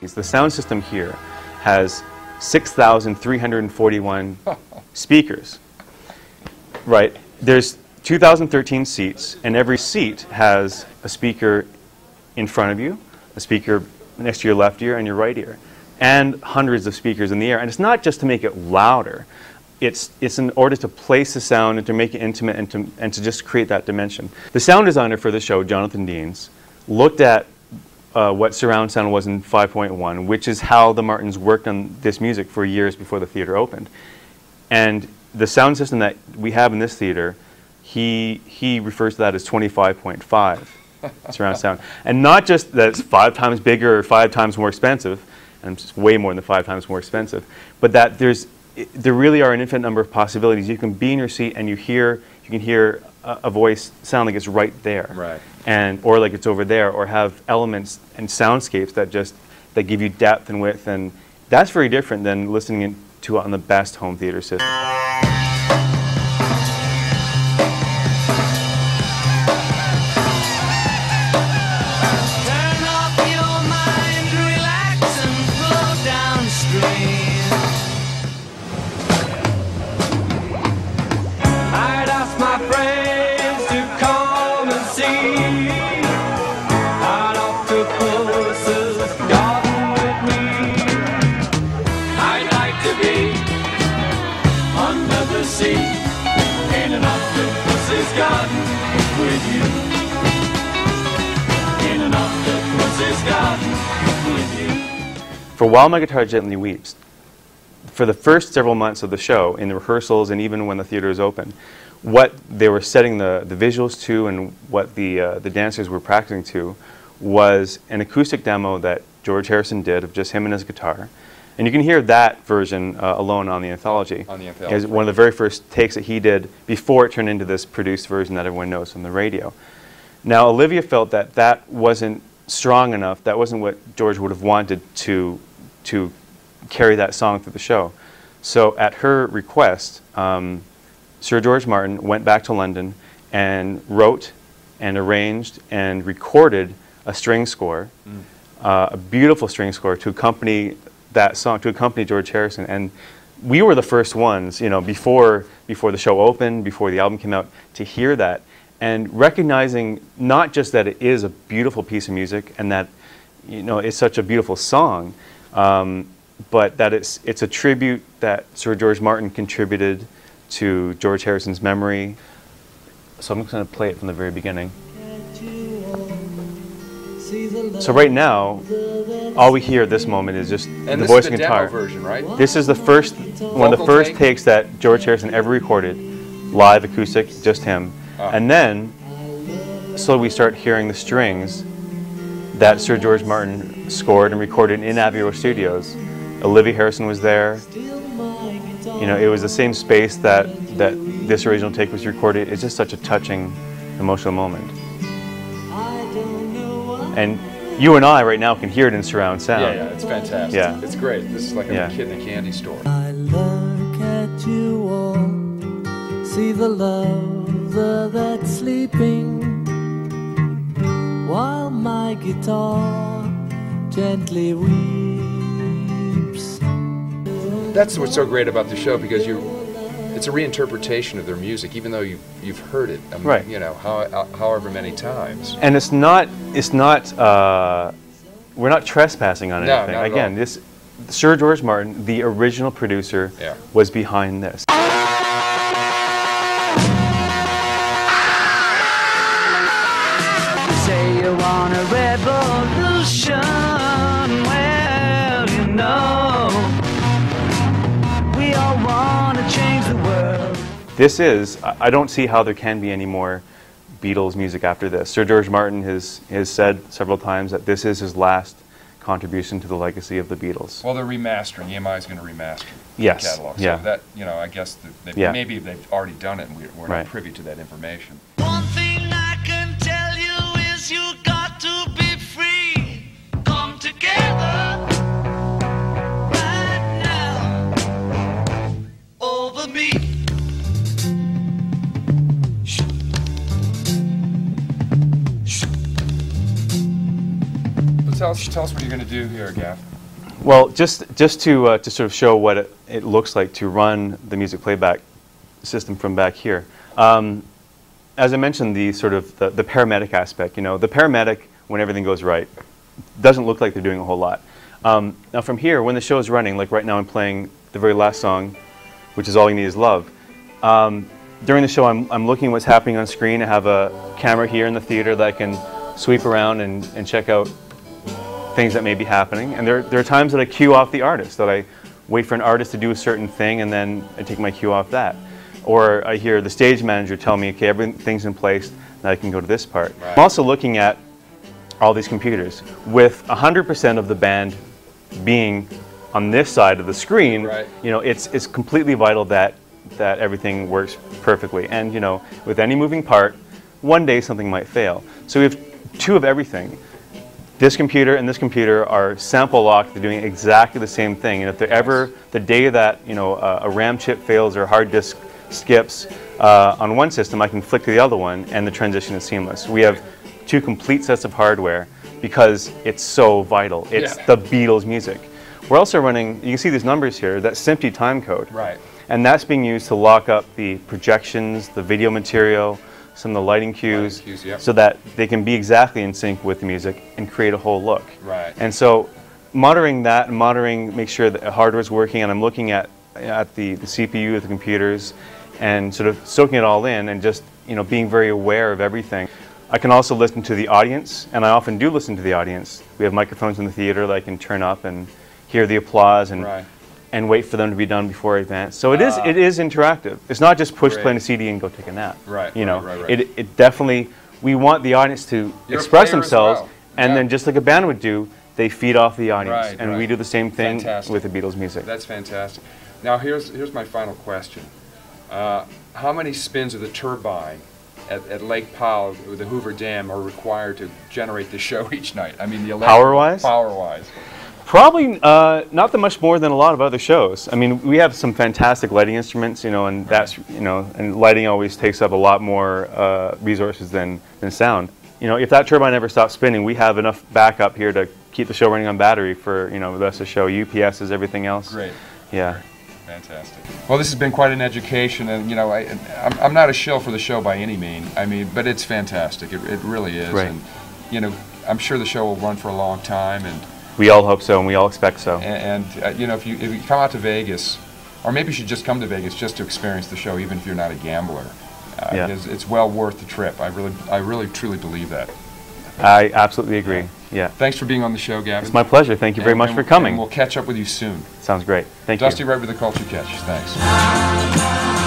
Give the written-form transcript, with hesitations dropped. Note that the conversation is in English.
facilities. The sound system here has 6,341 speakers. Right. There's 2,013 seats, and every seat has a speaker in front of you, a speaker next to your left ear and your right ear, and hundreds of speakers in the air. And it's not just to make it louder. It's in order to place the sound and to make it intimate and to just create that dimension. The sound designer for the show, Jonathan Deans, looked at what surround sound was in 5.1, which is how the Martins worked on this music for years before the theater opened. And the sound system that we have in this theater, he refers to that as 25.5 surround sound. And not just that it's 5 times bigger or 5 times more expensive, and it's way more than 5 times more expensive, but that there really are an infinite number of possibilities. You can be in your seat and you can hear a voice sound like it's right there, right, or like it's over there, or have elements and soundscapes that give you depth and width, and that's very different than listening to it on the best home theater system. For While My Guitar Gently Weeps, for the first several months of the show, in the rehearsals and even when the theater is open, what they were setting the visuals to and what the dancers were practicing to was an acoustic demo that George Harrison did of just him and his guitar. And you can hear that version alone on the anthology. On the anthology. It's one of the very first takes that he did before it turned into this produced version that everyone knows on the radio. Now, Olivia felt that that wasn't strong enough, that wasn't what George would have wanted to carry that song through the show. So at her request, Sir George Martin went back to London and wrote and arranged and recorded a string score, a beautiful string score to accompany that song, to accompany George Harrison. And we were the first ones, you know, before the show opened, before the album came out, to hear that and recognizing not just that it is a beautiful piece of music and that, you know, it's such a beautiful song, but that it's a tribute that Sir George Martin contributed to George Harrison's memory. So I'm just going to play it from the very beginning. So right now, all we hear at this moment is just the voice and guitar. Demo version, right? This is the first, one of the first takes that George Harrison ever recorded, live acoustic, just him. And then, slowly we start hearing the strings that Sir George Martin scored and recorded in Abbey Road Studios. Olivia Harrison was there. You know, it was the same space that this original take was recorded. It's just such a touching, emotional moment. And you and I right now can hear it in surround sound. Yeah, it's fantastic. Yeah. It's great. This is like a kid in a candy store. I look at you all, see the love that's sleeping, while my guitar gently weeps. That's what's so great about the show, because it's a reinterpretation of their music, even though you've heard it, right, you know, however many times. And it's not we're not trespassing on anything. No, not Again, this Sir George Martin, the original producer, was behind this. Say you want a revolution, well, you know, we all want to change the world. This is, I don't see how there can be any more Beatles music after this. Sir George Martin has said several times that this is his last contribution to the legacy of the Beatles. Well, they're remastering. EMI is going to remaster the catalog. Yeah. So that, you know, I guess maybe they've already done it and we're not privy to that information. One thing I can tell you is you got to be free. Come together right now over me. Tell us what you're going to do here, Gaff. Well, just to sort of show what it looks like to run the music playback system from back here. As I mentioned, the sort of the paramedic aspect. You know, the paramedic, when everything goes right, doesn't look like they're doing a whole lot. Now from here, when the show is running, like right now I'm playing the very last song, which is All You Need Is Love. During the show, I'm looking at what's happening on screen. I have a camera here in the theater that I can sweep around and check out things that may be happening. And there are times that I cue off the artist, that I wait for an artist to do a certain thing and then I take my cue off that. Or I hear the stage manager tell me, okay, everything's in place, now I can go to this part. Right. I'm also looking at all these computers with 100% of the band being on this side of the screen. Right. You know, it's completely vital that everything works perfectly. And you know, with any moving part, one day something might fail. So we have two of everything. This computer and this computer are sample locked. They're doing exactly the same thing. And if they're ever, the day that, you know, a RAM chip fails or a hard disk skips on one system, I can flick to the other one and the transition is seamless. We have two complete sets of hardware because it's so vital. It's the Beatles music. We're also running, you can see these numbers here, that's SMPTE time code. Right. And that's being used to lock up the projections, the video material, some of the lighting cues, so that they can be exactly in sync with the music and create a whole look. Right. And so monitoring that and monitoring, make sure that the hardware is working, and I'm looking at the CPU of the computers and sort of soaking it all in and just, you know, being very aware of everything. I can also listen to the audience, and I often do listen to the audience. We have microphones in the theater that I can turn up and hear the applause and wait for them to be done before I advance. So it is interactive. It's not just push play on a CD and go take a nap. Right. You know, it definitely, we want the audience to express themselves, and then just like a band would do, they feed off the audience, and we do the same thing with the Beatles music. That's fantastic. Now here's my final question. How many spins of the turbine at Lake Powell with the Hoover Dam are required to generate the show each night? I mean, the power-wise? Power-wise. Probably not that much more than a lot of other shows. I mean, we have some fantastic lighting instruments, you know, and that's, you know, and lighting always takes up a lot more resources than sound. You know, if that turbine ever stops spinning, we have enough backup here to keep the show running on battery for, you know, the rest of the show. UPSs, everything else. Great. Yeah. Fantastic. Well, this has been quite an education, and you know, I'm not a shill for the show by any means. I mean, but it's fantastic. It really is. Right. And you know, I'm sure the show will run for a long time, and we all hope so, and we all expect so. And you know, if you come out to Vegas, or maybe you should just come to Vegas just to experience the show, even if you're not a gambler. It's well worth the trip. I really truly believe that. I absolutely agree. Yeah. Thanks for being on the show, Gavin. It's my pleasure. Thank you very much for coming. And we'll catch up with you soon. Sounds great. Thank you. Dusty Wright with the Culture Catch. Thanks.